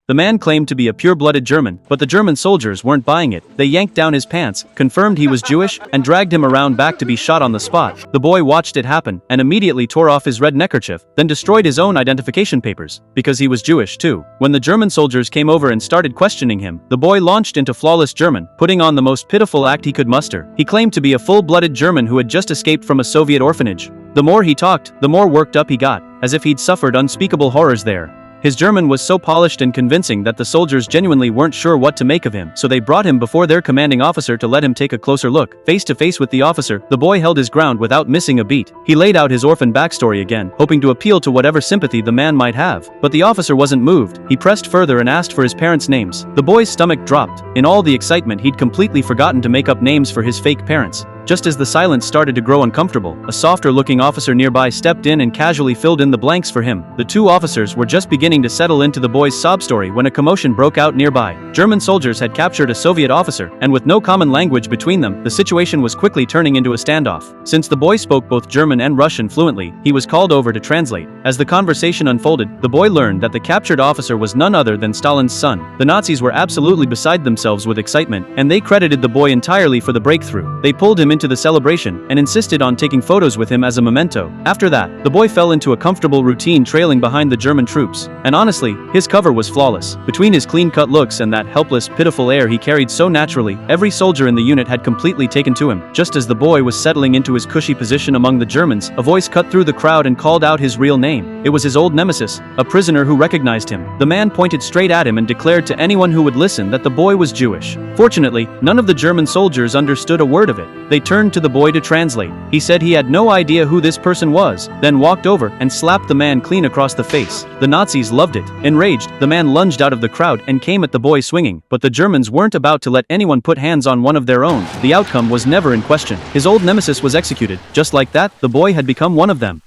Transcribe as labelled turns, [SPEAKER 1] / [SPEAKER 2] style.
[SPEAKER 1] The man claimed to be a pure-blooded German, but the German soldiers weren't buying it. They yanked down his pants, confirmed he was Jewish, and dragged him around back to be shot on the spot. The boy watched it happen, and immediately tore off his red neckerchief, then destroyed his own identification papers, because he was Jewish too. When the German soldiers came over and started questioning him, the boy launched into flawless German, putting on the most pitiful act he could muster. He claimed to be a full-blooded German who had just escaped from a Soviet orphanage. The more he talked, the more worked up he got, as if he'd suffered unspeakable horrors there. His German was so polished and convincing that the soldiers genuinely weren't sure what to make of him, so they brought him before their commanding officer to let him take a closer look. Face to face with the officer, the boy held his ground without missing a beat. He laid out his orphan backstory again, hoping to appeal to whatever sympathy the man might have. But the officer wasn't moved. He pressed further and asked for his parents' names. The boy's stomach dropped. In all the excitement, he'd completely forgotten to make up names for his fake parents. Just as the silence started to grow uncomfortable, a softer-looking officer nearby stepped in and casually filled in the blanks for him. The two officers were just beginning to settle into the boy's sob story when a commotion broke out nearby. German soldiers had captured a Soviet officer, and with no common language between them, the situation was quickly turning into a standoff. Since the boy spoke both German and Russian fluently, he was called over to translate. As the conversation unfolded, the boy learned that the captured officer was none other than Stalin's son. The Nazis were absolutely beside themselves with excitement, and they credited the boy entirely for the breakthrough. They pulled him into the celebration and insisted on taking photos with him as a memento. After that, the boy fell into a comfortable routine trailing behind the German troops. And honestly, his cover was flawless. Between his clean-cut looks and that helpless, pitiful air he carried so naturally, every soldier in the unit had completely taken to him. Just as the boy was settling into his cushy position among the Germans, a voice cut through the crowd and called out his real name. It was his old nemesis, a prisoner who recognized him. The man pointed straight at him and declared to anyone who would listen that the boy was Jewish. Fortunately, none of the German soldiers understood a word of it. They turned to the boy to translate. He said he had no idea who this person was, then walked over and slapped the man clean across the face. The Nazis loved it. Enraged, the man lunged out of the crowd and came at the boy swinging, but the Germans weren't about to let anyone put hands on one of their own. The outcome was never in question. His old nemesis was executed. Just like that, the boy had become one of them.